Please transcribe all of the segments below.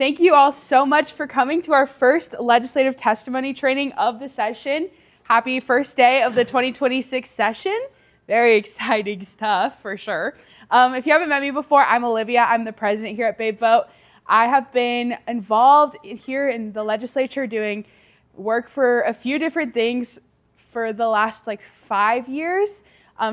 Thank you all so much for coming to our first legislative testimony training of the session. Happy first day of the 2026 session. Very exciting stuff for sure. If you haven't met me before, I'm Olivia. I'm the president here at Babe Vote. I have been involved here in the legislature doing work for a few different things for the last 5 years.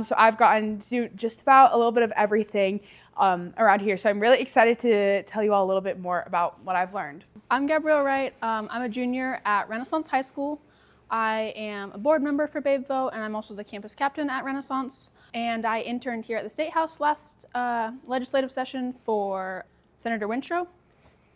So I've gotten to do just about a little bit of everything around here. So I'm really excited to tell you all a little bit more about what I've learned. I'm Gabrielle Wright. I'm a junior at Renaissance High School. I am a board member for Babe Vote, and I'm also the campus captain at Renaissance. And I interned here at the State House last legislative session for Senator Wintrow.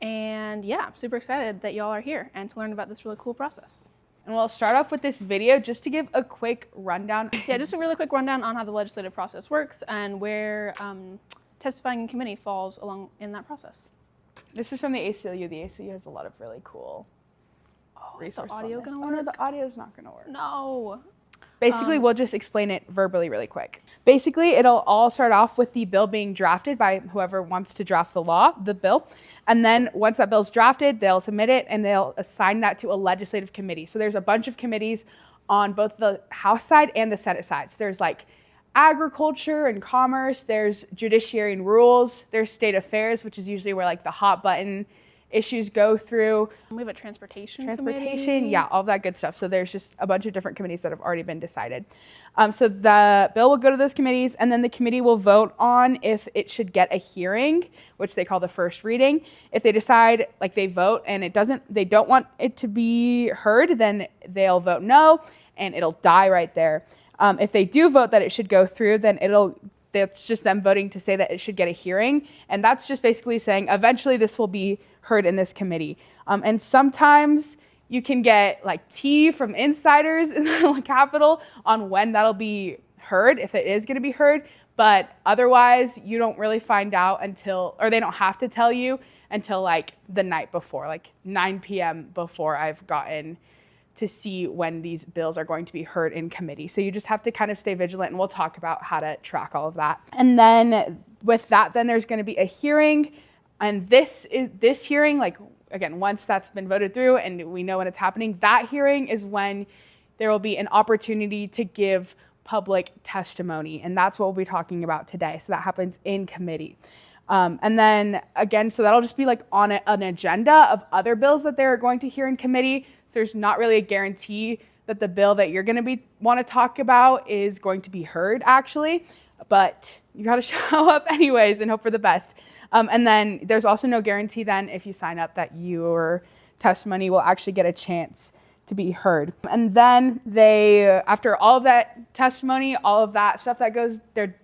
And yeah, I'm super excited that y'all are here and to learn about this really cool process. And we'll start off with this video just to give a quick rundown. Yeah, just a really quick rundown on how the legislative process works and where testifying in committee falls along in that process. This is from the ACLU. The ACLU has a lot of really cool Is the resources. audio on this. gonna Oh, no, work? the audio's not gonna work. No. Basically, we'll just explain it verbally really quick. Basically, it'll all start off with the bill being drafted by whoever wants to draft the bill. And then once that bill's drafted, they'll submit it and they'll assign that to a legislative committee. So there's a bunch of committees on both the House side and the Senate side. So there's agriculture and commerce, there's judiciary and rules, there's state affairs, which is usually where the hot button issues go through. We have a transportation committee. Yeah, all that good stuff. So there's just a bunch of different committees that have already been decided. So the bill will go to those committees, and then the committee will vote on if it should get a hearing, which they call the first reading. If they decide, they vote and they don't want it to be heard, then they'll vote no, and it'll die right there. If they do vote that it should go through, then that's just them voting to say that it should get a hearing. And that's just basically saying eventually this will be heard in this committee. And sometimes you can get tea from insiders in the Capitol on when that'll be heard, if it is going to be heard. But otherwise, you don't really find out or they don't have to tell you until the night before, 9 p.m. before I've gotten to see when these bills are going to be heard in committee. So you just have to kind of stay vigilant, and we'll talk about how to track all of that. And then with that, then there's going to be a hearing. And this hearing, again, once that's been voted through and we know when it's happening, that hearing is when there will be an opportunity to give public testimony. And that's what we'll be talking about today. So that happens in committee. And then again, so that'll just be on an agenda of other bills that they're going to hear in committee. So there's not really a guarantee that the bill that you're going to want to talk about is going to be heard actually, but you got to show up anyways and hope for the best. And then there's also no guarantee then if you sign up that your testimony will actually get a chance to be heard. And then after all of that testimony, all of that stuff that goes, they're,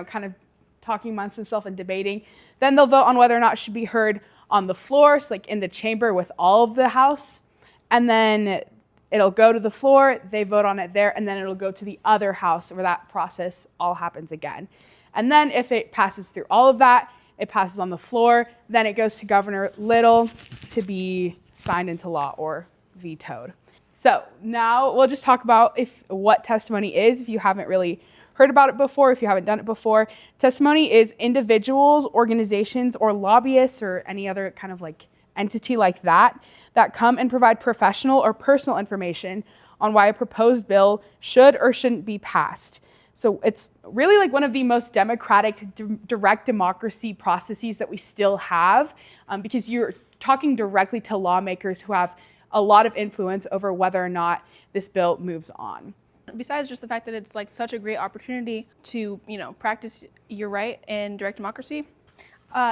kind of talking amongst themselves and debating. Then they'll vote on whether or not it should be heard on the floor, so in the chamber with all of the House. And then it'll go to the floor, they vote on it there, and then it'll go to the other House where that process all happens again. And then if it passes through all of that, it passes on the floor, then it goes to Governor Little to be signed into law or vetoed. So now we'll just talk about what testimony is, if you haven't really heard about it before, if you haven't done it before. Testimony is individuals, organizations, or lobbyists, or any other kind of entity that come and provide professional or personal information on why a proposed bill should or shouldn't be passed. So it's really one of the most democratic, direct democracy processes that we still have, because you're talking directly to lawmakers who have a lot of influence over whether or not this bill moves on. Besides just the fact that it's such a great opportunity to, practice your right in direct democracy,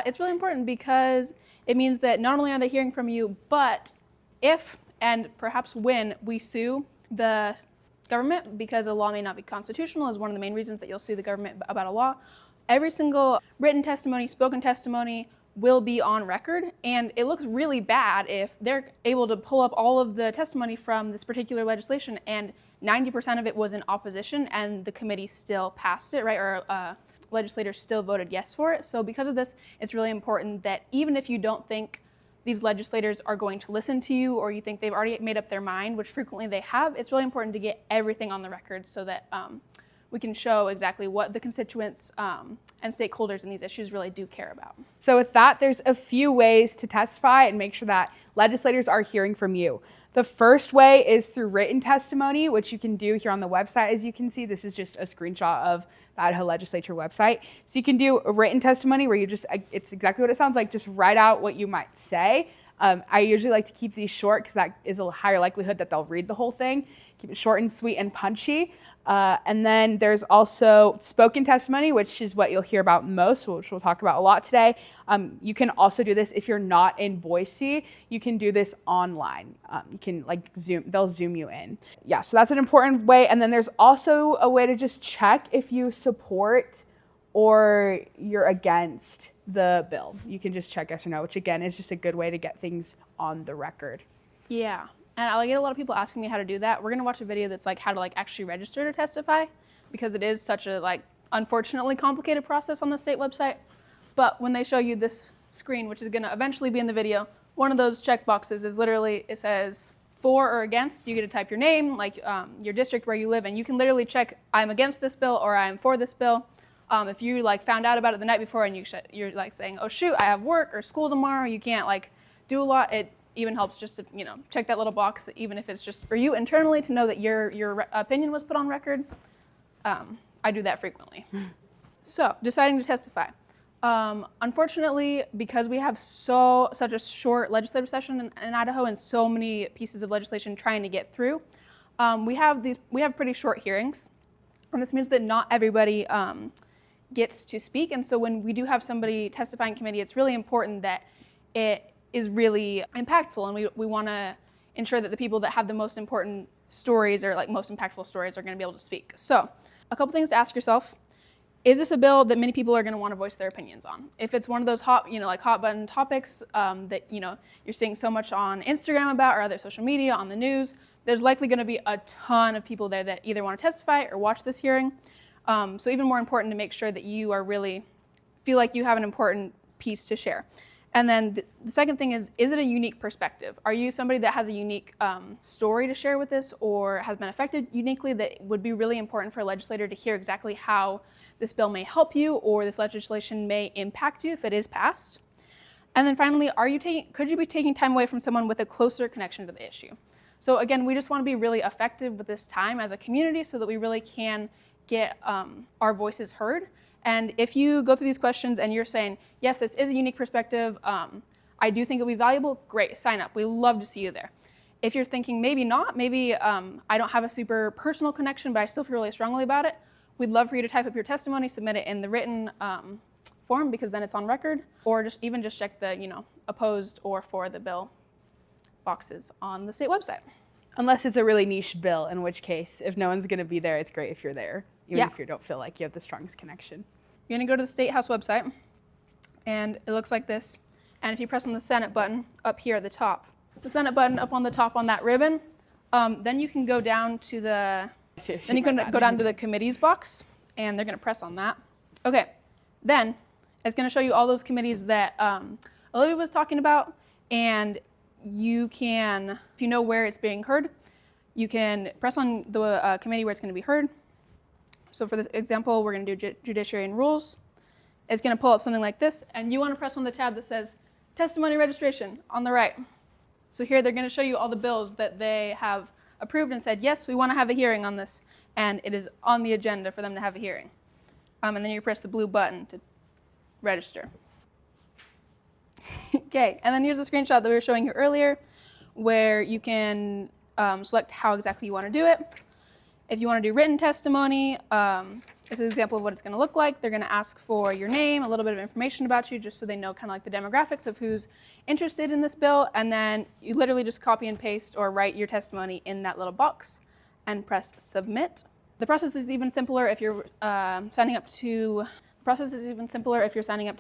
it's really important because it means that not only are they hearing from you, but if and perhaps when we sue the government because a law may not be constitutional is one of the main reasons that you'll sue the government about a law. Every single written testimony, spoken testimony will be on record, and it looks really bad if they're able to pull up all of the testimony from this particular legislation and 90% of it was in opposition and the committee still passed it, right? Or legislators still voted yes for it. So because of this, it's really important that even if you don't think these legislators are going to listen to you or you think they've already made up their mind, which frequently they have, it's really important to get everything on the record so that we can show exactly what the constituents and stakeholders in these issues really do care about. So with that, there's a few ways to testify and make sure that legislators are hearing from you. The first way is through written testimony, which you can do here on the website. As you can see, this is just a screenshot of the Idaho legislature website. So you can do a written testimony where it's exactly what it sounds like, just write out what you might say. I usually like to keep these short because that is a higher likelihood that they'll read the whole thing. Keep it short and sweet and punchy. And then there's also spoken testimony, which is what you'll hear about most, which we'll talk about a lot today. You can also do this if you're not in Boise. You can do this online. You can they'll Zoom you in. Yeah, so that's an important way. And then there's also a way to just check if you support or you're against the bill. You can just check yes or no, which again is just a good way to get things on the record. Yeah. And I get a lot of people asking me how to do that. We're going to watch a video that's how to actually register to testify, because it is such a unfortunately complicated process on the state website. But when they show you this screen, which is going to eventually be in the video, one of those check boxes is literally, it says for or against. You get to type your name, your district where you live, and you can literally check I'm against this bill or I'm for this bill. If you found out about it the night before and you're saying, oh shoot, I have work or school tomorrow, you can't do a lot, it even helps just to check that little box, even if it's just for you internally to know that your opinion was put on record. I do that frequently. So deciding to testify. Unfortunately, because we have such a short legislative session in Idaho and so many pieces of legislation trying to get through, we have pretty short hearings, and this means that not everybody gets to speak. And so when we do have somebody testifying in committee, it's really important that it is really impactful, and we want to ensure that the people that have the most important stories or most impactful stories are going to be able to speak. So a couple things to ask yourself. Is this a bill that many people are going to want to voice their opinions on? If it's one of those hot button topics that you're seeing so much on Instagram about or other social media, on the news, there's likely going to be a ton of people there that either want to testify or watch this hearing. So even more important to make sure that you are really feel like you have an important piece to share. And then the second thing is it a unique perspective? Are you somebody that has a unique story to share with this or has been affected uniquely that would be really important for a legislator to hear exactly how this bill may help you or this legislation may impact you if it is passed? And then finally, could you be taking time away from someone with a closer connection to the issue? So again, we just want to be really effective with this time as a community so that we really can get our voices heard. And if you go through these questions and you're saying, yes, this is a unique perspective, I do think it'll be valuable, great, sign up. We love to see you there. If you're thinking maybe not, maybe I don't have a super personal connection, but I still feel really strongly about it, we'd love for you to type up your testimony, submit it in the written form because then it's on record, or just check the opposed or for the bill boxes on the state website. Unless it's a really niche bill, in which case, if no one's going to be there, it's great if you're there, even if you don't feel like you have the strongest connection. You're going to go to the State House website, and it looks like this. And if you press on the Senate button up here at the top, the Senate button up on the top on that ribbon, then you can go down to the committees box, and they're going to press on that. Okay, then it's going to show you all those committees that Olivia was talking about, and you can, if you know where it's being heard, you can press on the committee where it's going to be heard. So for this example, we're going to do Judiciary and Rules. It's going to pull up something like this, and you want to press on the tab that says Testimony Registration on the right. So here they're going to show you all the bills that they have approved and said, yes, we want to have a hearing on this, and it is on the agenda for them to have a hearing. And then you press the blue button to register. Okay, and then here's a screenshot that we were showing you earlier where you can select how exactly you want to do it. If you want to do written testimony, this is an example of what it's going to look like. They're going to ask for your name, a little bit of information about you, just so they know kind of like the demographics of who's interested in this bill, and then you literally just copy and paste or write your testimony in that little box and press submit. The process is even simpler if you're signing up to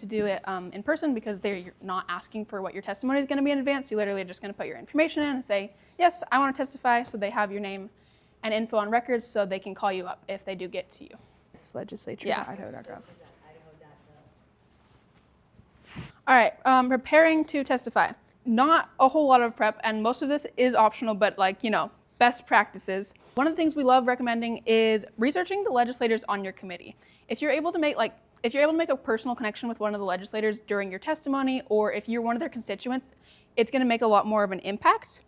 do it in person, because you're not asking for what your testimony is going to be in advance. You literally are just going to put your information in and say, yes, I want to testify, so they have your name and info on record so they can call you up if they do get to you. Legislature.idaho.gov. All right, preparing to testify. Not a whole lot of prep, and most of this is optional, but best practices. One of the things we love recommending is researching the legislators on your committee. If you're able to make a personal connection with one of the legislators during your testimony, or if you're one of their constituents, it's going to make a lot more of an impact.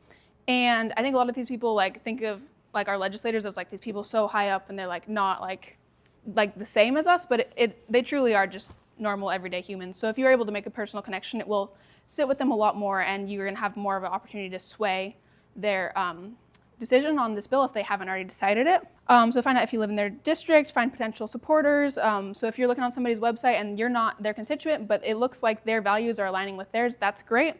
And I think a lot of these people like think of like our legislators as like these people so high up, and they're like not like the same as us, but they truly are just normal everyday humans. So if you're able to make a personal connection, it will sit with them a lot more, and you're going to have more of an opportunity to sway their decision on this bill if they haven't already decided it. So find out if you live in their district, find potential supporters. So if you're looking on somebody's website and you're not their constituent, but it looks like their values are aligning with theirs, that's great.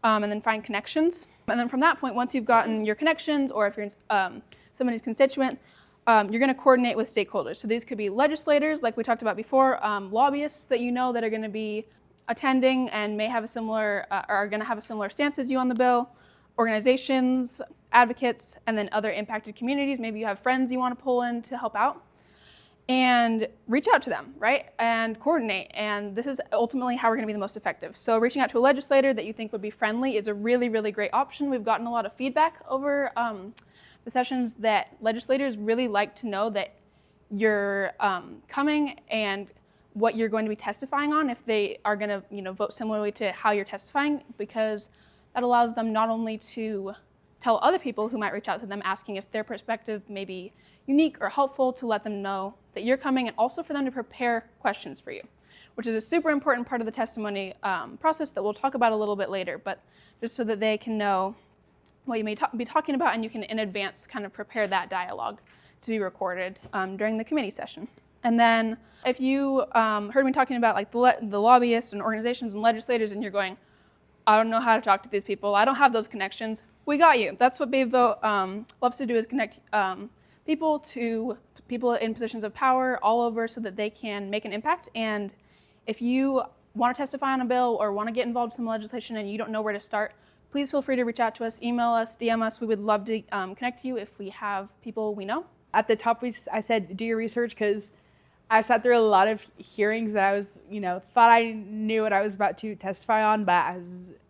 And then find connections. And then from that point, once you've gotten your connections, or if you're somebody's constituent, you're going to coordinate with stakeholders. So these could be legislators, like we talked about before, lobbyists that you know that are going to be attending and may have a similar, are going to have a similar stance as you on the bill, organizations, advocates, and then other impacted communities. Maybe you have friends you want to pull in to help out. And reach out to them, right? And coordinate. And this is ultimately how we're going to be the most effective. So reaching out to a legislator that you think would be friendly is a really, really great option. We've gotten a lot of feedback over the sessions that legislators really like to know that you're coming and what you're going to be testifying on, if they are going to vote similarly to how you're testifying, because that allows them not only to tell other people who might reach out to them asking if their perspective may be unique or helpful, to let them know that you're coming, and also for them to prepare questions for you, which is a super important part of the testimony process that we'll talk about a little bit later, but just so that they can know what you may be talking about, and you can in advance kind of prepare that dialogue to be recorded during the committee session. And then if you heard me talking about like the lobbyists and organizations and legislators, and you're going, I don't know how to talk to these people, I don't have those connections, we got you. That's what Babe Vote loves to do, is connect people to people in positions of power all over so that they can make an impact. And if you want to testify on a bill or want to get involved in some legislation and you don't know where to start, please feel free to reach out to us, email us, DM us. We would love to connect you if we have people we know. At the top, I said do your research, because I've sat through a lot of hearings that I was, thought I knew what I was about to testify on, but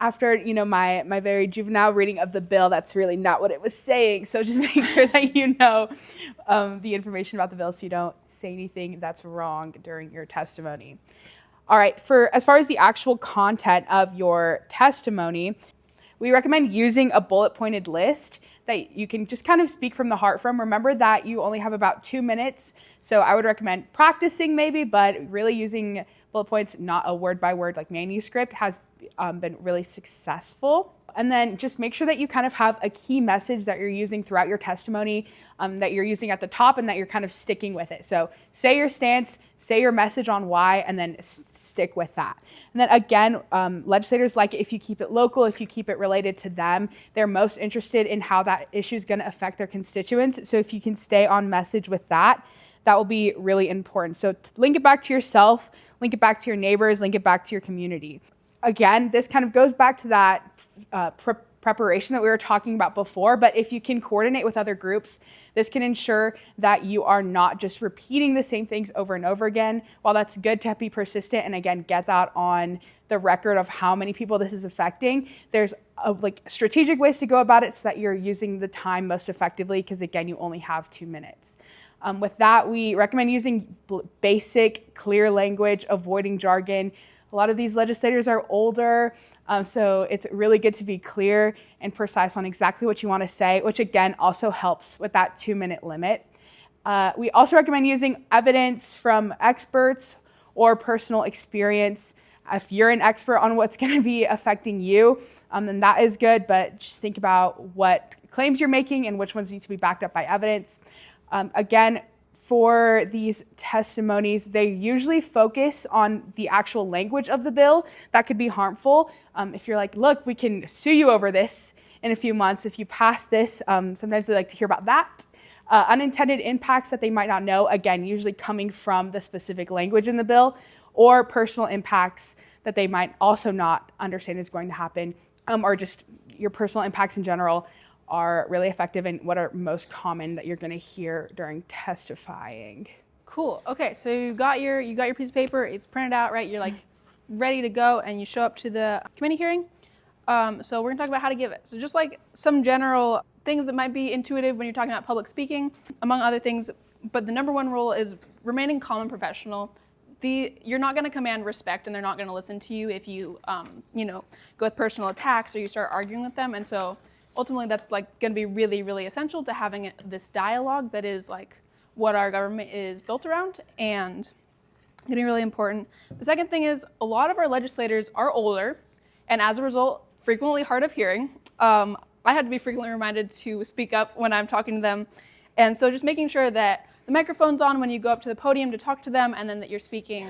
after, my very juvenile reading of the bill, that's really not what it was saying. So just make sure that you know the information about the bill so you don't say anything that's wrong during your testimony. All right, as far as the actual content of your testimony, we recommend using a bullet-pointed list that you can just kind of speak from the heart from. Remember that you only have about 2 minutes, so I would recommend practicing maybe, but really using bullet points, not a word-by-word like manuscript, has been really successful. And then just make sure that you kind of have a key message that you're using throughout your testimony, that you're using at the top, and that you're kind of sticking with it. So say your stance, say your message on why, and then stick with that. And then again, legislators like it if you keep it local, if you keep it related to them. They're most interested in how that issue is going to affect their constituents. So if you can stay on message with that, that will be really important. So link it back to yourself, link it back to your neighbors, link it back to your community. Again, this kind of goes back to that preparation that we were talking about before, but if you can coordinate with other groups, this can ensure that you are not just repeating the same things over and over again. While that's good to be persistent and again get that on the record of how many people this is affecting, there's strategic ways to go about it so that you're using the time most effectively, because again, you only have 2 minutes. With that, we recommend using basic, clear language, avoiding jargon. A lot of these legislators are older, so it's really good to be clear and precise on exactly what you want to say, which again also helps with that 2-minute limit. We also recommend using evidence from experts or personal experience. If you're an expert on what's going to be affecting you, then that is good, but just think about what claims you're making and which ones need to be backed up by evidence. Again, for these testimonies, they usually focus on the actual language of the bill. That could be harmful. If you're like, look, we can sue you over this in a few months if you pass this. Sometimes they like to hear about that. Unintended impacts that they might not know, again, usually coming from the specific language in the bill, or personal impacts that they might also not understand is going to happen, or just your personal impacts in general are really effective and what are most common that you're going to hear during testifying. Cool. Okay, so you got your piece of paper. It's printed out, right? You're like ready to go, and you show up to the committee hearing. So we're gonna talk about how to give it. So just like some general things that might be intuitive when you're talking about public speaking, among other things, but the number one rule is remaining calm and professional. You're not gonna command respect, and they're not gonna listen to you if you, go with personal attacks or you start arguing with them. And so ultimately that's like gonna be really, really essential to having this dialogue that is like what our government is built around, and getting really important. The second thing is a lot of our legislators are older, and as a result, frequently hard of hearing. I had to be frequently reminded to speak up when I'm talking to them. And so just making sure that the microphone's on when you go up to the podium to talk to them, and then that you're speaking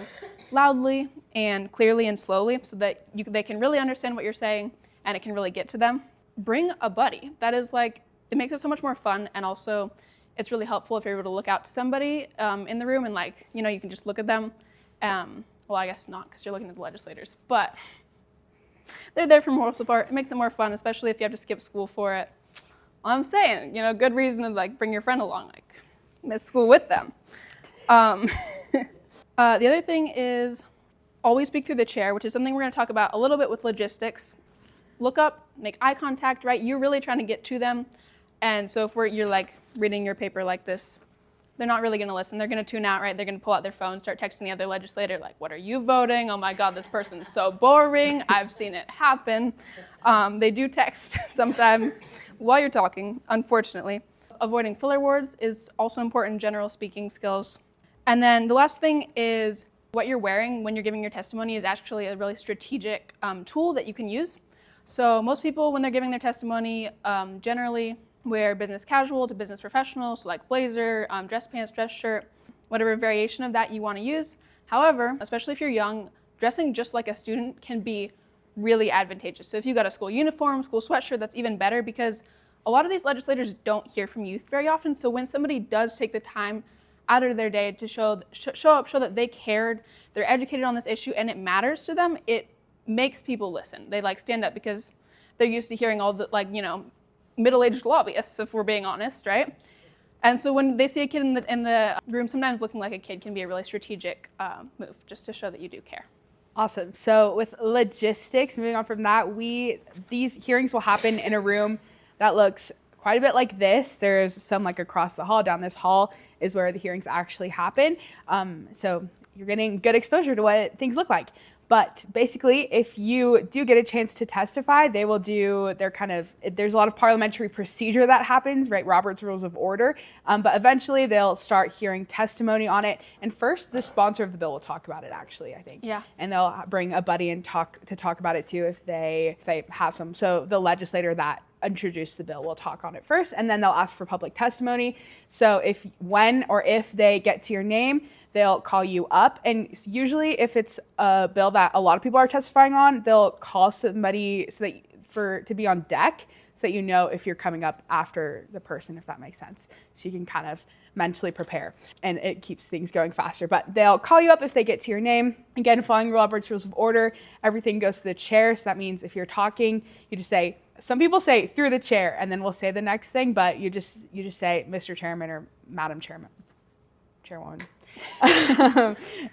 loudly and clearly and slowly so that they can really understand what you're saying and it can really get to them. Bring a buddy. That is like, it makes it so much more fun, and also it's really helpful if you're able to look out to somebody in the room and you can just look at them. Well, I guess not because you're looking at the legislators, but they're there for moral support. It makes it more fun, especially if you have to skip school for it. I'm saying, good reason to bring your friend along, miss school with them. The other thing is always speak through the chair, which is something we're going to talk about a little bit with logistics. Look up, make eye contact, right? You're really trying to get to them. And so if you're reading your paper like this, they're not really going to listen. They're going to tune out, right? They're going to pull out their phone, start texting the other legislator, what are you voting? Oh my God, this person's so boring. I've seen it happen. They do text sometimes while you're talking, unfortunately. Avoiding filler words is also important, general speaking skills. And then the last thing is what you're wearing when you're giving your testimony is actually a really strategic tool that you can use. So most people, when they're giving their testimony, generally wear business casual to business professional, so like blazer, dress pants, dress shirt, whatever variation of that you want to use. However, especially if you're young, dressing just like a student can be really advantageous. So if you got a school uniform, school sweatshirt, that's even better because a lot of these legislators don't hear from youth very often. So when somebody does take the time out of their day to show up, show that they cared, they're educated on this issue, and it matters to them, it makes people listen. They stand up because they're used to hearing all the middle-aged lobbyists, if we're being honest, right? And so when they see a kid in the room, sometimes looking like a kid can be a really strategic move, just to show that you do care. Awesome. So with logistics, moving on from that, these hearings will happen in a room that looks quite a bit like this. There's some across the hall. Down this hall is where the hearings actually happen. So you're getting good exposure to what things look like. But basically, if you do get a chance to testify, they will do there's a lot of parliamentary procedure that happens, right? Robert's Rules of Order. But eventually they'll start hearing testimony on it. And first, the sponsor of the bill will talk about it, actually, I think. Yeah. And they'll bring a buddy and talk about it too if they have some. So the legislator that introduced the bill will talk on it first, and then they'll ask for public testimony. So when they get to your name, they'll call you up, and usually if it's a bill that a lot of people are testifying on, they'll call somebody to be on deck so that you know if you're coming up after the person, if that makes sense. So you can kind of mentally prepare, and it keeps things going faster. But they'll call you up if they get to your name. Again, following Robert's Rules of Order, everything goes to the chair. So that means if you're talking, you just say, some people say through the chair, and then we'll say the next thing, but you just say Mr. Chairman or Madam Chairwoman.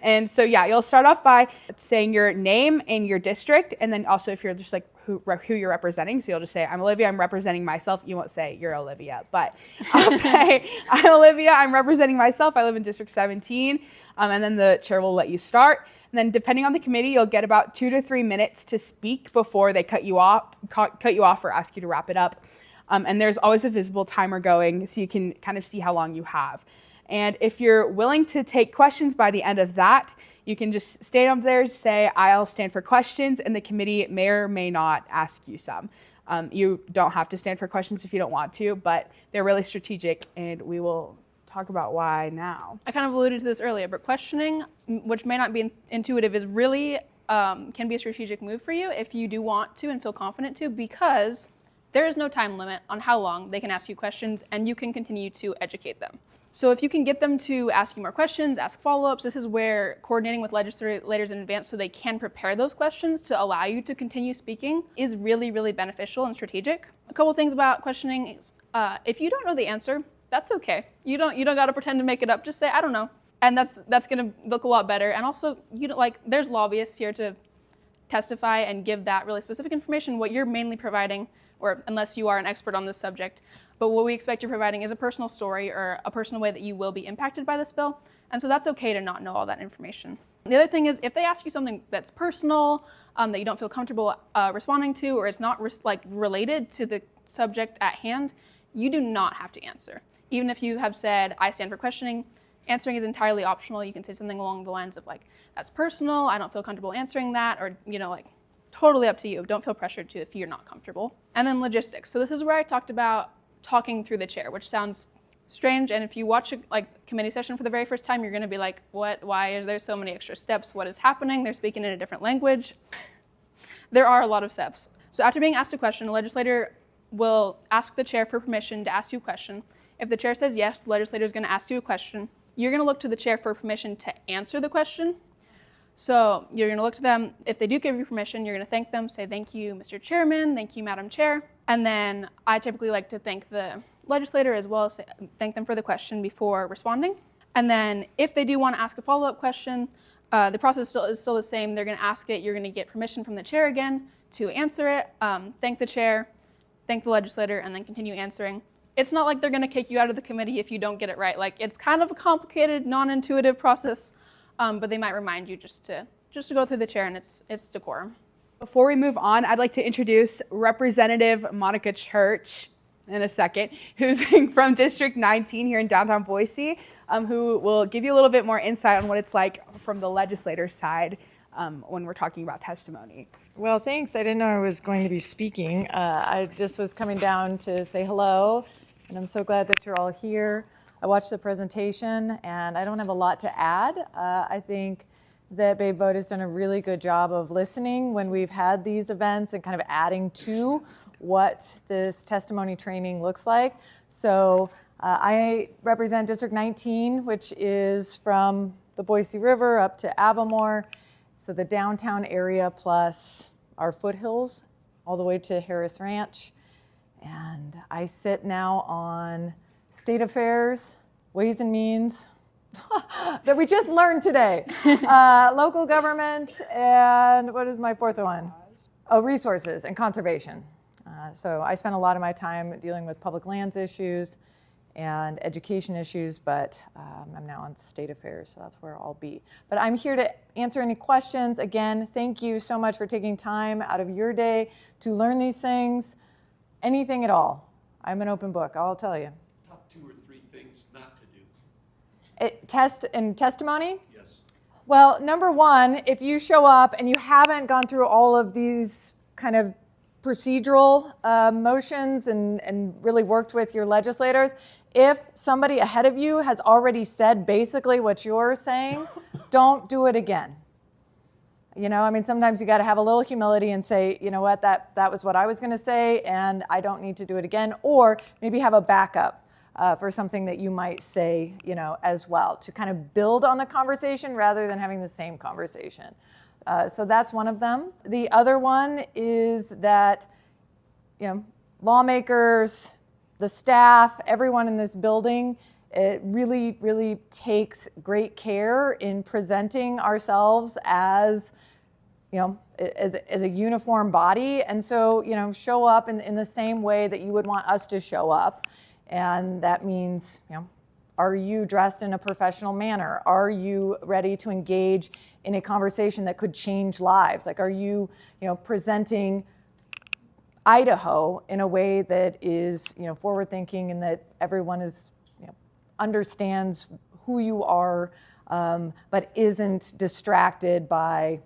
And so, you'll start off by saying your name and your district, and then also if you're just who you're representing. So you'll just say, I'm Olivia, I'm representing myself. You won't say you're Olivia, but I'll say, I'm Olivia, I'm representing myself. I live in District 17, and then the chair will let you start. And then depending on the committee, you'll get about 2 to 3 minutes to speak before they cut you off or ask you to wrap it up. And there's always a visible timer going, so you can kind of see how long you have. And if you're willing to take questions by the end of that, you can just stand up there and say, I'll stand for questions, and the committee may or may not ask you some. You don't have to stand for questions if you don't want to, but they're really strategic, and we will talk about why now. I kind of alluded to this earlier, but questioning, which may not be intuitive, is really can be a strategic move for you if you do want to and feel confident to, because there is no time limit on how long they can ask you questions, and you can continue to educate them. So if you can get them to ask you more questions, ask follow-ups, this is where coordinating with legislators in advance so they can prepare those questions to allow you to continue speaking is really, really beneficial and strategic. A couple things about questioning is, if you don't know the answer, that's okay. You don't got to pretend to make it up. Just say, I don't know. And that's going to look a lot better. And also, there's lobbyists here to testify and give that really specific information. What you're mainly providing, or unless you are an expert on this subject, but what we expect you're providing is a personal story or a personal way that you will be impacted by this bill. And so that's okay to not know all that information. The other thing is, if they ask you something that's personal, that you don't feel comfortable responding to, or it's not related to the subject at hand, you do not have to answer. Even if you have said, I stand for questioning, answering is entirely optional. You can say something along the lines of like, that's personal, I don't feel comfortable answering that, or totally up to you. Don't feel pressured to if you're not comfortable. And then logistics. So this is where I talked about talking through the chair, which sounds strange, and if you watch a committee session for the very first time, you're gonna be like, what, why are there so many extra steps? What is happening? They're speaking in a different language. There are a lot of steps. So after being asked a question, a legislator will ask the chair for permission to ask you a question. If the chair says yes, the legislator is gonna ask you a question. You're gonna look to the chair for permission to answer the question. So you're gonna look to them. If they do give you permission, you're gonna thank them, say thank you, Mr. Chairman, thank you, Madam Chair. And then I typically like to thank the legislator as well as thank them for the question before responding. And then if they do want to ask a follow-up question, the process is still the same. They're going to ask it. You're going to get permission from the chair again to answer it, thank the chair, thank the legislator, and then continue answering. It's not like they're going to kick you out of the committee if you don't get it right. It's kind of a complicated, non-intuitive process, but they might remind you just to go through the chair, and it's decorum. Before we move on, I'd like to introduce Representative Monica Church in a second, who's from District 19 here in downtown Boise, who will give you a little bit more insight on what it's like from the legislator's side when we're talking about testimony. Well, thanks. I didn't know I was going to be speaking. I just was coming down to say hello, and I'm so glad that you're all here. I watched the presentation, and I don't have a lot to add. I think that Babe Vote has done a really good job of listening when we've had these events and kind of adding to what this testimony training looks like. So I represent District 19, which is from the Boise River up to Avamore. So the downtown area plus our foothills all the way to Harris Ranch. And I sit now on State Affairs, Ways and Means, that we just learned today. Local government, and what is my fourth one? Oh, resources and conservation. So I spend a lot of my time dealing with public lands issues and education issues, but I'm now on State Affairs, so that's where I'll be. But I'm here to answer any questions. Again, thank you so much for taking time out of your day to learn these things. Anything at all. I'm an open book, I'll tell you. Top 2 or 3 things not to do. Testimony? Yes. Well, number one, if you show up and you haven't gone through all of these kind of procedural motions and really worked with your legislators, if somebody ahead of you has already said basically what you're saying, don't do it again. Sometimes you got to have a little humility and say, you know what, that was what I was going to say, and I don't need to do it again. Or maybe have a backup for something that you might say, as well, to kind of build on the conversation rather than having the same conversation. So that's one of them. The other one is that, lawmakers, the staff, everyone in this building, it really, really takes great care in presenting ourselves as, as a uniform body. And so, show up in the same way that you would want us to show up. And that means, are you dressed in a professional manner? Are you ready to engage in a conversation that could change lives? Are you, presenting Idaho in a way that is, forward thinking and that everyone is, understands who you are, but isn't distracted by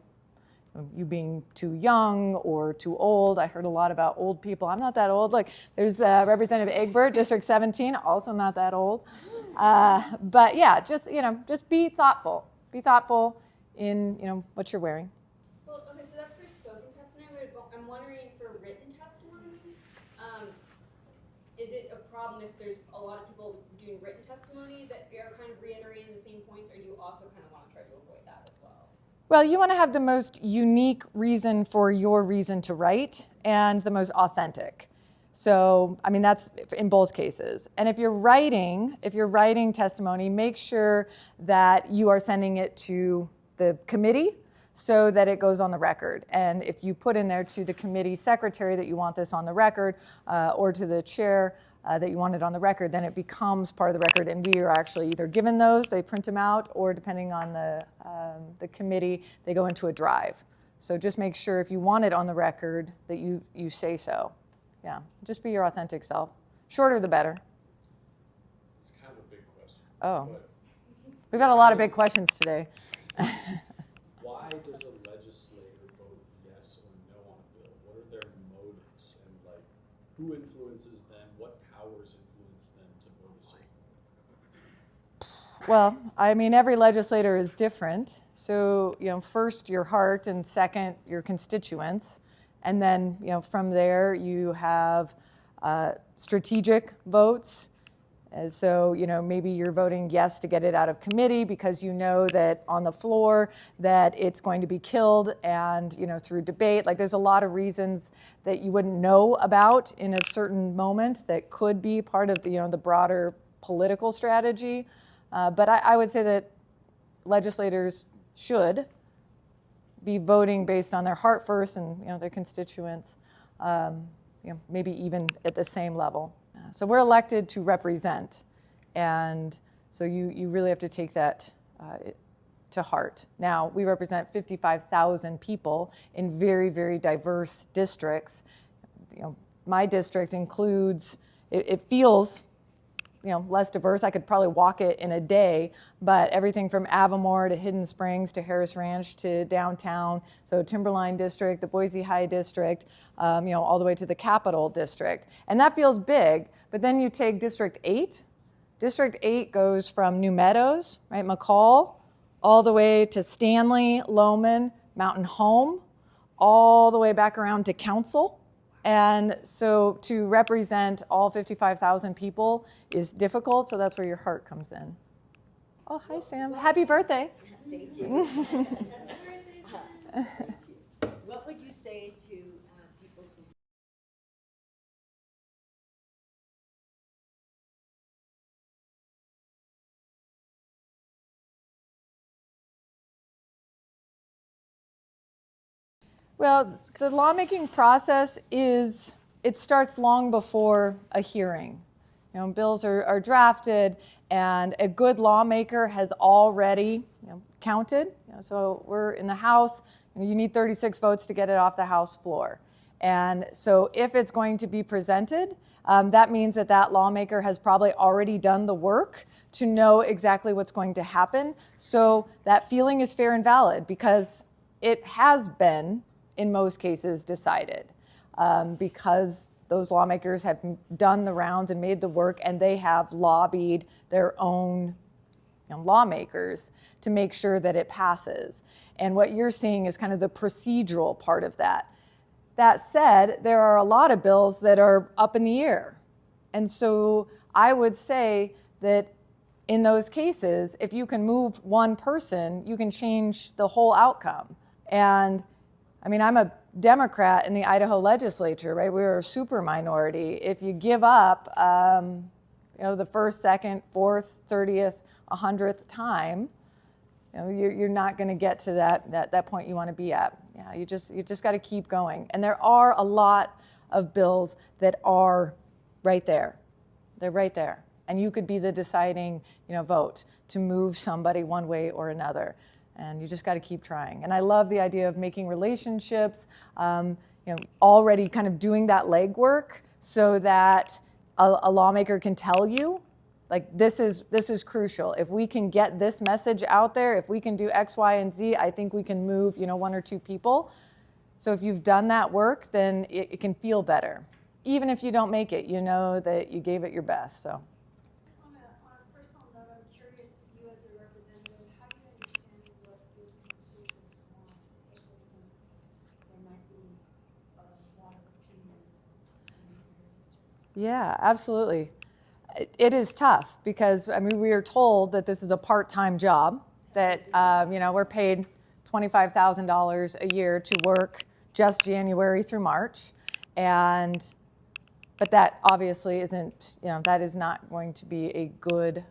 you being too young or too old. I heard a lot about old people. I'm not that old. Look, there's Representative Egbert, District 17, also not that old. But yeah, just be thoughtful. Be thoughtful in what you're wearing. Well, okay, so that's for spoken testimony. I'm wondering for written testimony, is it a problem if there's a lot of people doing written testimony that are kind of reiterating the same points, or do you also kind of want to try to avoid that as well? Well, you want to have the most unique reason for your reason to write and the most authentic. So, that's in both cases. And if you're writing testimony, make sure that you are sending it to the committee so that it goes on the record. And if you put in there to the committee secretary that you want this on the record, or to the chair that you want it on the record, then it becomes part of the record, and we are actually either given those, they print them out, or depending on the committee, they go into a drive. So just make sure if you want it on the record that you say so. Yeah, just be your authentic self. Shorter the better. It's kind of a big question. Oh, but we've got a lot of big questions today. why does a legislator vote yes or no on a bill? What are their motives? And like, who influences them? What powers influence them to vote a certain way? Well, I mean, every legislator is different. So, first your heart, and second your constituents. And then, from there you have strategic votes. And so, maybe you're voting yes to get it out of committee because you know that on the floor that it's going to be killed, and, through debate. Like, there's a lot of reasons that you wouldn't know about in a certain moment that could be part of the broader political strategy. But I would say that legislators should be voting based on their heart first, and their constituents, maybe even at the same level. So we're elected to represent, and so you really have to take that to heart. Now, we represent 55,000 people in very, very diverse districts. My district includes, it feels less diverse. I could probably walk it in a day, but everything from Avamore to Hidden Springs to Harris Ranch to downtown, so Timberline District, the Boise High District, all the way to the Capital District. And that feels big, but then you take District 8. District 8 goes from New Meadows, right, McCall, all the way to Stanley, Lowman, Mountain Home, all the way back around to Council. And so to represent all 55,000 people is difficult, so that's where your heart comes in. Oh, hi, Sam. Happy birthday. Thank you. What would you say to people who Well, the lawmaking process it starts long before a hearing. Bills are drafted, and a good lawmaker has already counted. So we're in the House, you need 36 votes to get it off the House floor. And so if it's going to be presented, that means that lawmaker has probably already done the work to know exactly what's going to happen. So that feeling is fair and valid because it has been, in most cases, decided, because those lawmakers have done the rounds and made the work, and they have lobbied their own lawmakers to make sure that it passes. And what you're seeing is kind of the procedural part of that. That said, there are a lot of bills that are up in the air. And so I would say that in those cases, if you can move one person, you can change the whole outcome. And I mean, I'm a Democrat in the Idaho legislature, right? We're a super minority. If you give up, the first, second, fourth, 30th, 100th time, you're not going to get to that point you want to be at. Yeah, you just got to keep going. And there are a lot of bills that are right there. They're right there, and you could be the deciding, vote to move somebody one way or another. And you just got to keep trying. And I love the idea of making relationships, already kind of doing that legwork so that a lawmaker can tell you, like, this is crucial. If we can get this message out there, if we can do X, Y, and Z, I think we can move, one or two people. So if you've done that work, then it can feel better. Even if you don't make it, you know that you gave it your best. So. On a personal note, I'm curious, you as a representative, how do you understand what is constituents want, especially since there might be a lot of opinions in your district? Yeah, absolutely. It is tough because, we are told that this is a part-time job, that, we're paid $25,000 a year to work just January through March. But that obviously isn't, that is not going to be a good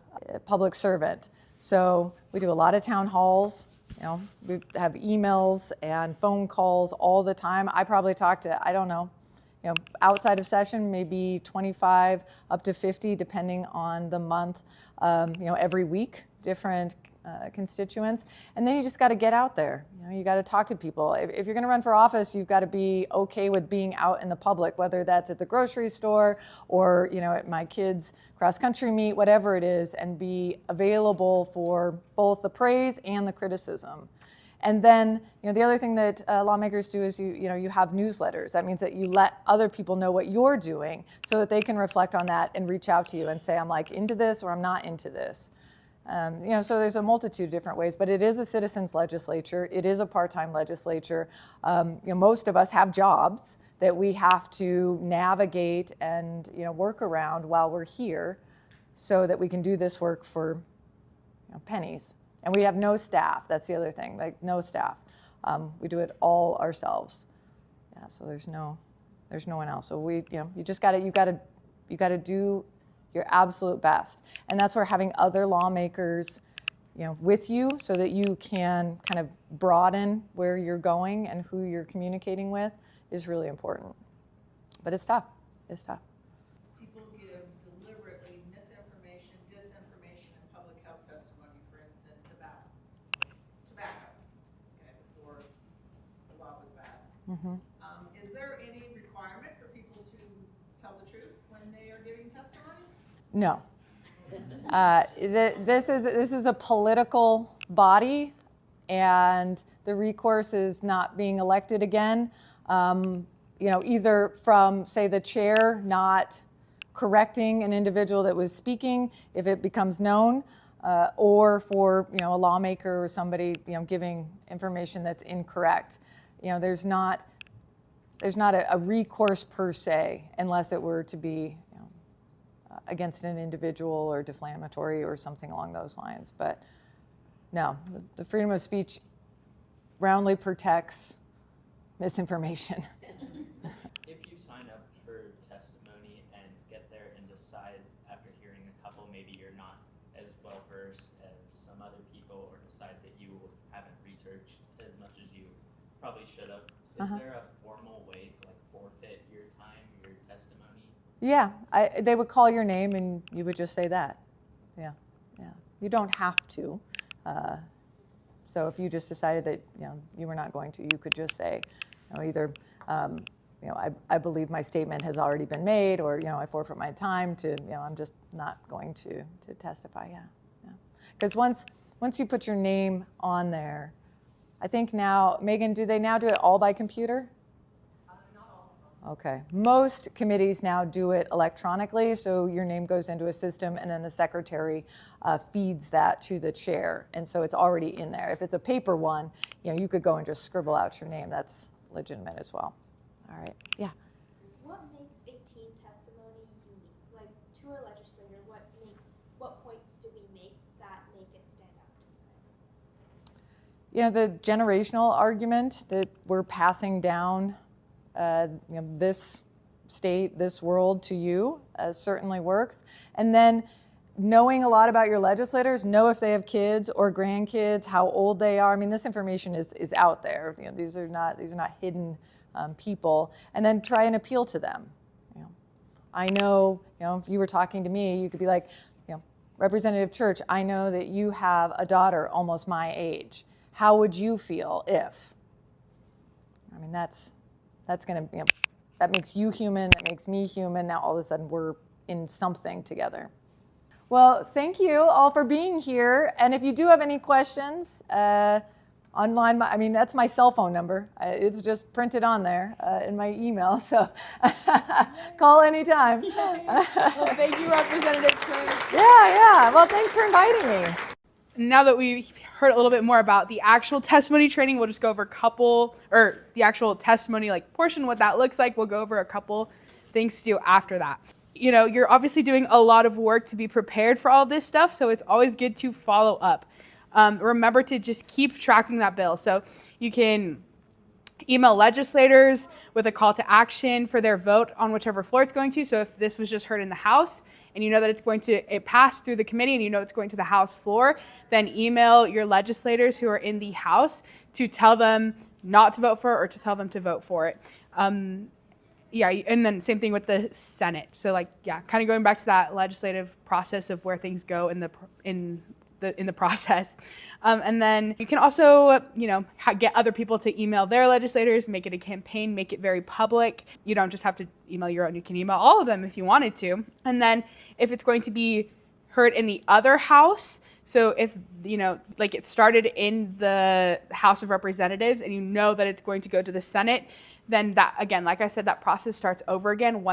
public servant. So we do a lot of town halls, we have emails and phone calls all the time. I probably talk to, I don't know, outside of session, maybe 25 up to 50, depending on the month, every week, different constituents. And then you just got to get out there. You got to talk to people. If you're going to run for office, you've got to be okay with being out in the public, whether that's at the grocery store or, at my kids' cross-country meet, whatever it is, and be available for both the praise and the criticism. And then, the other thing that lawmakers do is you have newsletters. That means that you let other people know what you're doing so that they can reflect on that and reach out to you and say, I'm like into this or I'm not into this. So there's a multitude of different ways, but it is a citizens legislature. It is a part-time legislature. Most of us have jobs that we have to navigate and work around while we're here so that we can do this work for pennies. And we have no staff. That's the other thing, like no staff. We do it all ourselves. Yeah, so there's no one else. So you just got to do your absolute best. And that's where having other lawmakers, with you so that you can kind of broaden where you're going and who you're communicating with is really important. But it's tough. It's tough. People give deliberately misinformation, disinformation in public health testimony, for instance, about tobacco, before the law was passed. Mm-hmm. Is there any requirement for people to tell the truth when they are giving testimony? No. This is a political body, and the recourse is not being elected again. Either from, say, the chair not correcting an individual that was speaking if it becomes known, or for a lawmaker or somebody giving information that's incorrect. There's not a recourse per se unless it were to be against an individual or defamatory or something along those lines. But no, the freedom of speech roundly protects misinformation. If you sign up for testimony and get there and decide after hearing a couple, maybe you're not as well versed as some other people, or decide that you haven't researched as much as you probably should have, is there a formal way to forfeit your time, your testimony? Yeah, they would call your name and you would just say that. Yeah. You don't have to. So if you just decided that you were not going to, you could just say, either I believe my statement has already been made, or I forfeit my time to I'm just not going to testify. Yeah. Because once you put your name on there, I think now, Megan, do they now do it all by computer? Okay. Most committees now do it electronically, so your name goes into a system and then the secretary feeds that to the chair, and so it's already in there. If it's a paper one, you could go and just scribble out your name. That's legitimate as well. All right. Yeah. What makes a team testimony unique? Like, to a legislator, what points do we make that make it stand out to us? The generational argument that we're passing down this state, this world to you certainly works. And then knowing a lot about your legislators, know if they have kids or grandkids, how old they are. I mean, this information is out there. These are not hidden people. And then try and appeal to them. I know, if you were talking to me, you could be like, Representative Church, I know that you have a daughter almost my age. How would you feel if? I mean, that's going to, that makes you human, that makes me human. Now all of a sudden we're in something together. Well, thank you all for being here. And if you do have any questions, online, that's my cell phone number. It's just printed on there in my email, so call anytime. Well, thank you, Representative Church. Yeah. Well, thanks for inviting me. Now that we've heard a little bit more about the actual testimony training, we'll just go over the actual testimony portion, what that looks like. We'll go over a couple things to do after that. You're obviously doing a lot of work to be prepared for all this stuff, so it's always good to follow up. Remember to just keep tracking that bill. So you can email legislators with a call to action for their vote on whichever floor it's going to. So if this was just heard in the House and you know that it passed through the committee and you know it's going to the House floor, then email your legislators who are in the House to tell them not to vote for it or to tell them to vote for it. Yeah, and then same thing with the Senate. So kind of going back to that legislative process of where things go in the process. And then you can also, get other people to email their legislators, make it a campaign, make it very public. You don't just have to email your own, you can email all of them if you wanted to. And then if it's going to be heard in the other house, so if, it started in the House of Representatives and you know that it's going to go to the Senate, then that, again, like I said, that process starts over again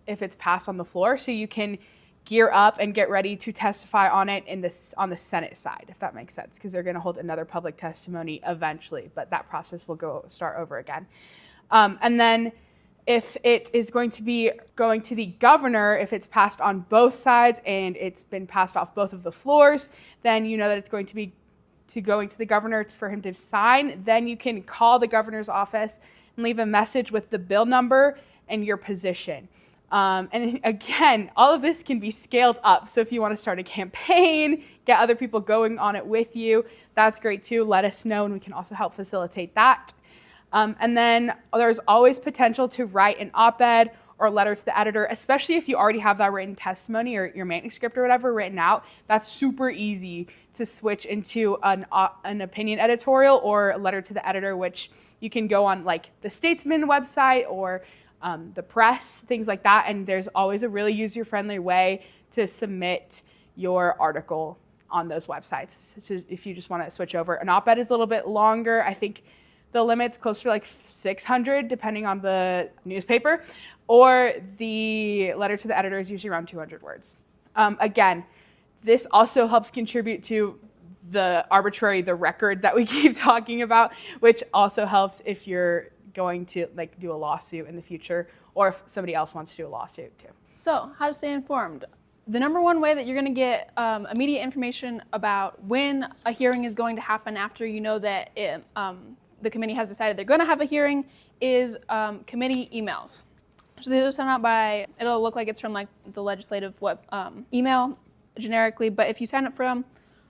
if it's passed on the floor. So you can gear up and get ready to testify on it on the Senate side, if that makes sense, because they're going to hold another public testimony eventually, but that process will start over again. And then if it is going to be going to the governor, if it's passed on both sides and it's been passed off both of the floors, then you know that it's going to be going to the governor for him to sign. Then you can call the governor's office and leave a message with the bill number and your position. And again, all of this can be scaled up. So if you want to start a campaign, get other people going on it with you, that's great too. Let us know and we can also help facilitate that. And then there's always potential to write an op-ed or letter to the editor, especially if you already have that written testimony or your manuscript or whatever written out. That's super easy to switch into an opinion editorial or a letter to the editor, which you can go on the Statesman website or the press, things like that. And there's always a really user-friendly way to submit your article on those websites. So if you just want to switch over, an op-ed is a little bit longer. I think the limit's closer to 600, depending on the newspaper, or the letter to the editor is usually around 200 words. Again, this also helps contribute to the record that we keep talking about, which also helps if you're going to do a lawsuit in the future, or if somebody else wants to do a lawsuit too. So how to stay informed. The number one way that you're going to get immediate information about when a hearing is going to happen after you know that the committee has decided they're going to have a hearing is committee emails. So these are sent out it'll look like it's from the legislative email generically, but if you sign up for them,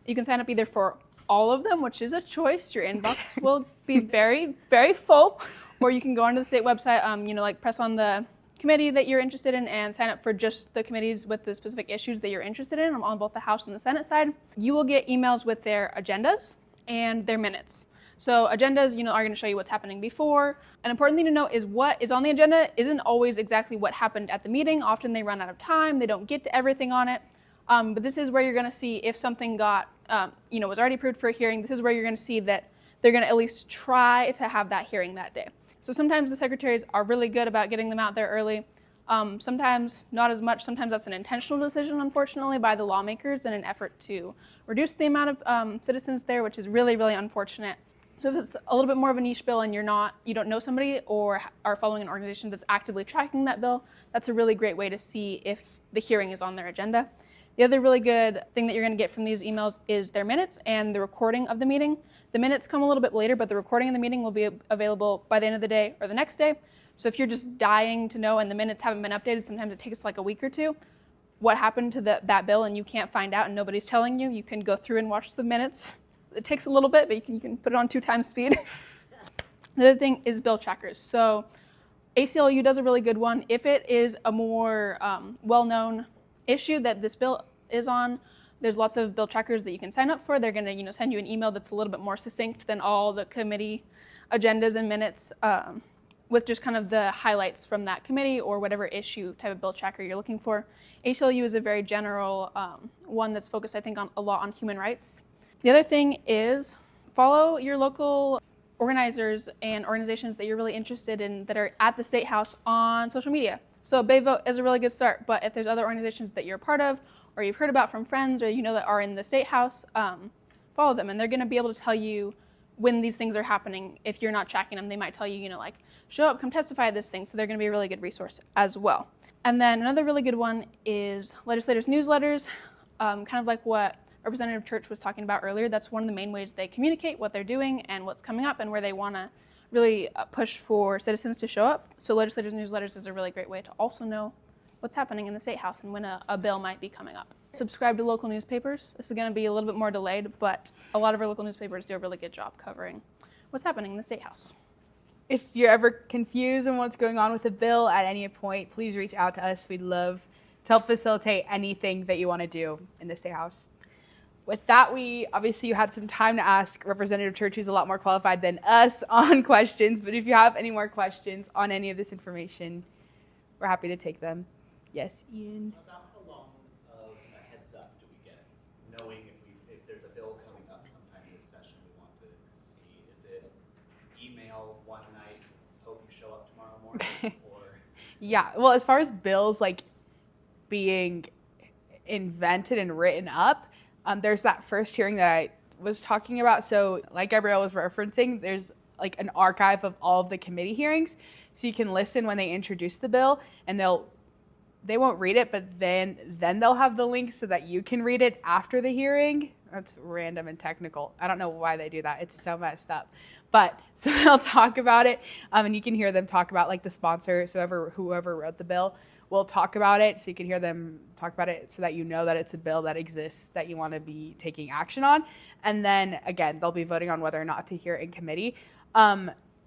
you can sign up either for all of them, which is a choice. Your inbox will be very, very full, or you can go onto the state website, press on the committee that you're interested in and sign up for just the committees with the specific issues that you're interested in on both the House and the Senate side. You will get emails with their agendas and their minutes. So agendas, are going to show you what's happening before. An important thing to note is what is on the agenda isn't always exactly what happened at the meeting. Often they run out of time. They don't get to everything on it. But this is where you're going to see if something was already approved for a hearing. This is where you're going to see that they're going to at least try to have that hearing that day. So sometimes the secretaries are really good about getting them out there early. Sometimes not as much. Sometimes that's an intentional decision, unfortunately, by the lawmakers in an effort to reduce the amount of citizens there, which is really, really unfortunate. So if it's a little bit more of a niche bill and you don't know somebody or are following an organization that's actively tracking that bill, that's a really great way to see if the hearing is on their agenda. The other really good thing that you're going to get from these emails is their minutes and the recording of the meeting. The minutes come a little bit later, but the recording of the meeting will be available by the end of the day or the next day. So if you're just dying to know and the minutes haven't been updated, sometimes it takes a week or two, what happened to that bill and you can't find out and nobody's telling you, you can go through and watch the minutes. It takes a little bit, but you can put it on 2x speed. The other thing is bill trackers. So ACLU does a really good one. If it is a more well-known issue that this bill is on, there's lots of bill trackers that you can sign up for. They're going to send you an email that's a little bit more succinct than all the committee agendas and minutes with just kind of the highlights from that committee or whatever issue type of bill tracker you're looking for. ACLU is a very general one that's focused, I think, a lot on human rights. The other thing is follow your local organizers and organizations that you're really interested in that are at the State House on social media. So Bay Vote is a really good start, but if there's other organizations that you're a part of or you've heard about from friends or that are in the State House, follow them, and they're going to be able to tell you when these things are happening. If you're not tracking them, they might tell you, show up, come testify at this thing, so they're going to be a really good resource as well. And then another really good one is legislators' newsletters, kind of like what Representative Church was talking about earlier. That's one of the main ways they communicate what they're doing and what's coming up and where they want to really push for citizens to show up. So legislators' newsletters is a really great way to also know what's happening in the State House and when a bill might be coming up. Subscribe to local newspapers. This is going to be a little bit more delayed, but a lot of our local newspapers do a really good job covering what's happening in the State House. If you're ever confused on what's going on with a bill at any point, please reach out to us. We'd love to help facilitate anything that you want to do in the State House. With that, you had some time to ask Representative Church, who's a lot more qualified than us, on questions. But if you have any more questions on any of this information, we're happy to take them. Yes, Ian? About how long of a heads up do we get, knowing if there's a bill coming up sometime this session we want to see? Is it email one night, hope you show up tomorrow morning, or? Yeah, well, as far as bills like being invented and written up, there's that first hearing that I was talking about. So like Gabrielle was referencing, there's like an archive of all of the committee hearings. So you can listen when they introduce the bill, and they won't read it, but then they'll have the link so that you can read it after the hearing. That's random and technical. I don't know why they do that. It's so messed up. But so they'll talk about it, and you can hear them talk about like the sponsor, so whoever wrote the bill will talk about it. So you can hear them talk about it so that you know that it's a bill that exists that you want to be taking action on. And then again, they'll be voting on whether or not to hear it in committee.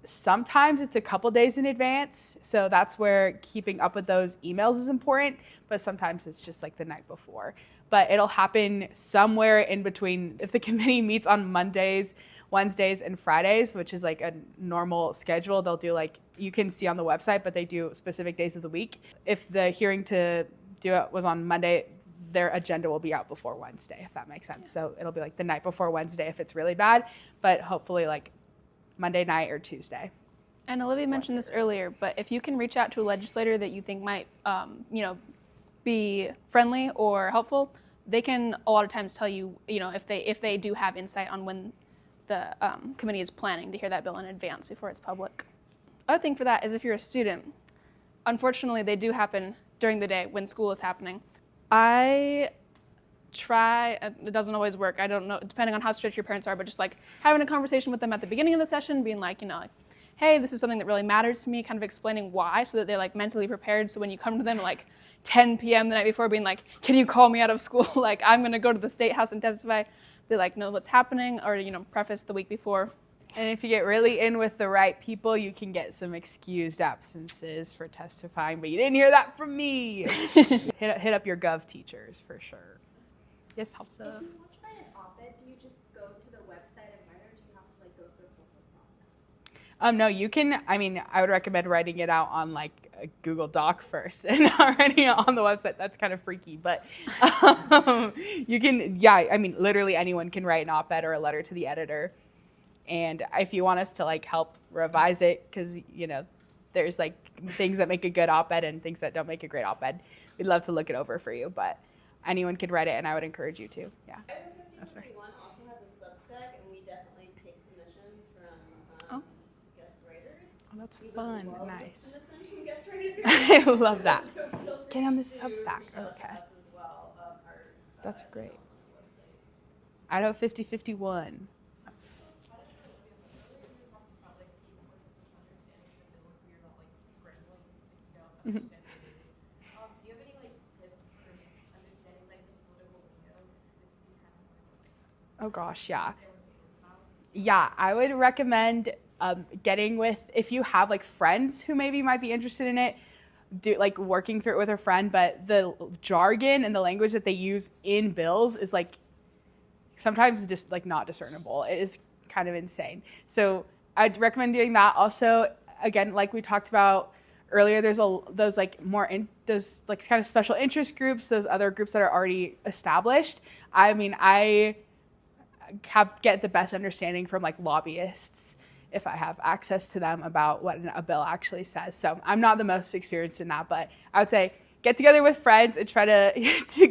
Sometimes it's a couple days in advance, so that's where keeping up with those emails is important, but sometimes it's just like the night before. But it'll happen somewhere in between. If the committee meets on Mondays, Wednesdays, and Fridays, which is like a normal schedule, they'll do like, you can see on the website, but they do specific days of the week. If the hearing to do it was on Monday, their agenda will be out before Wednesday, if that makes sense. So it'll be like the night before Wednesday if it's really bad, but hopefully like Monday night or Tuesday. And Olivia mentioned this earlier, but if you can reach out to a legislator that you think might, be friendly or helpful, they can a lot of times tell you, if they do have insight on when the committee is planning to hear that bill in advance before it's public. Other thing for that is if you're a student, unfortunately they do happen during the day when school is happening. I try, it doesn't always work, I don't know, depending on how strict your parents are, but just like having a conversation with them at the beginning of the session, being like, hey, this is something that really matters to me, kind of explaining why, so that they're like mentally prepared. So when you come to them at like 10 p.m. the night before being like, can you call me out of school? Like, I'm going to go to the State House and testify. They like know what's happening, or, preface the week before. And if you get really in with the right people, you can get some excused absences for testifying, but you didn't hear that from me. hit up your gov teachers for sure. Yes, Hafsa. If you want to write an op-ed, do you just go to the website and write, or do you have to like go through the whole process? No, you can, I would recommend writing it out on like a Google Doc first and not writing it on the website. That's kind of freaky, but you can, literally anyone can write an op-ed or a letter to the editor. And if you want us to like help revise it, because, there's like things that make a good op-ed and things that don't make a great op-ed, we'd love to look it over for you, but anyone could write it, and I would encourage you to, yeah. I'm sorry. Also has a Substack, and we definitely take submissions from guest writers. Oh, that's fun. Nice. Submissions from guest writers. I love that. So feel free Get on this to Substack. reach out to Okay. us as well. That's great. Idaho 5051. Mm-hmm. Do you have any tips for understanding the political window? Oh gosh, yeah. Yeah, I would recommend getting with, if you have like friends who maybe might be interested in it, working through it with a friend, but the jargon and the language that they use in bills is like sometimes just like not discernible. It is kind of insane. So I'd recommend doing that. Also, again, like we talked about earlier, there's those kind of special interest groups, those other groups that are already established. I get the best understanding from like lobbyists if I have access to them about what a bill actually says. So I'm not the most experienced in that, but I would say get together with friends and try to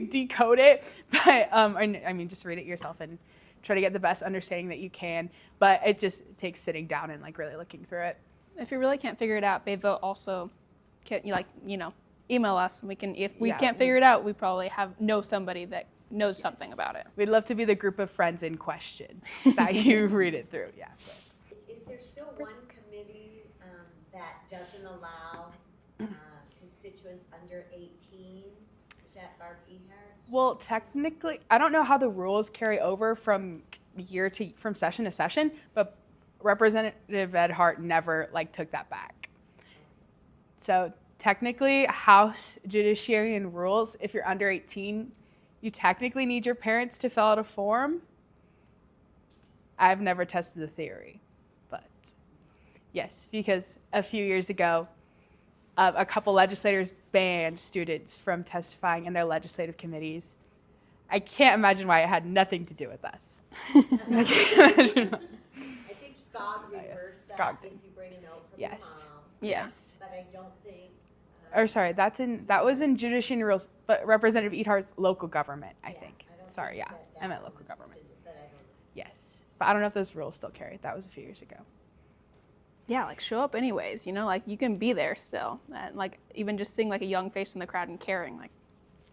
decode it. But just read it yourself and try to get the best understanding that you can. But it just takes sitting down and like really looking through it. If you really can't figure it out, Bayvote also can, email us, and we can, if we can't figure it out, we probably know somebody that knows something about it. We'd love to be the group of friends in question that you read it through, yeah. Is there still one committee that doesn't allow constituents under 18? Is that Barb Ehart's? Well, technically, I don't know how the rules carry over from session to session, but Representative Ed Hart never took that back. So technically, House Judiciary and Rules, if you're under 18, you technically need your parents to fill out a form. I've never tested the theory, but yes, because a few years ago, a couple legislators banned students from testifying in their legislative committees. I can't imagine why it had nothing to do with us. I can't imagine why. I think SCOG reversed that SCOG if did. you bring a note from Yes. the mom. Yes. But I don't think. Or sorry, that was in Judiciary and Rules, but Representative Ehart's local government, I think. I don't Sorry, think yeah, that I meant one local was government. rescinded, but I don't know. Yes, but I don't know if those rules still carry. That was a few years ago. Yeah, show up anyways, you can be there still. And even just seeing a young face in the crowd and caring,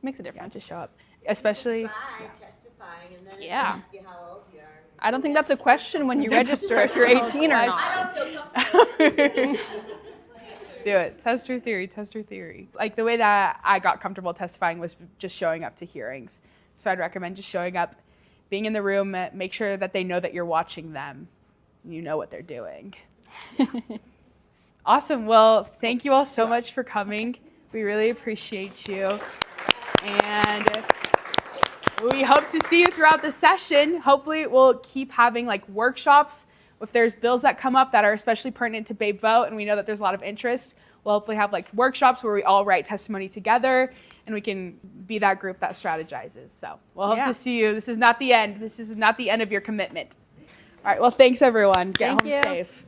makes a Yeah, difference. just show up, especially. Try testifying and then they Yeah. ask you how old you are. I don't think that's a question when you register if you're 18 or I not. don't feel comfortable. Do it. Test your theory. Test your theory. The way that I got comfortable testifying was just showing up to hearings. So I'd recommend just showing up, being in the room, make sure that they know that you're watching them. You know what they're doing. Awesome. Well, thank you all so much for coming. We really appreciate you. And we hope to see you throughout the session. Hopefully we'll keep having workshops. If there's bills that come up that are especially pertinent to Babe Vote and we know that there's a lot of interest, we'll hopefully have workshops where we all write testimony together and we can be that group that strategizes. So we'll hope to see you. This is not the end. This is not the end of your commitment. All right. Well, thanks everyone. Get Thank home you. safe.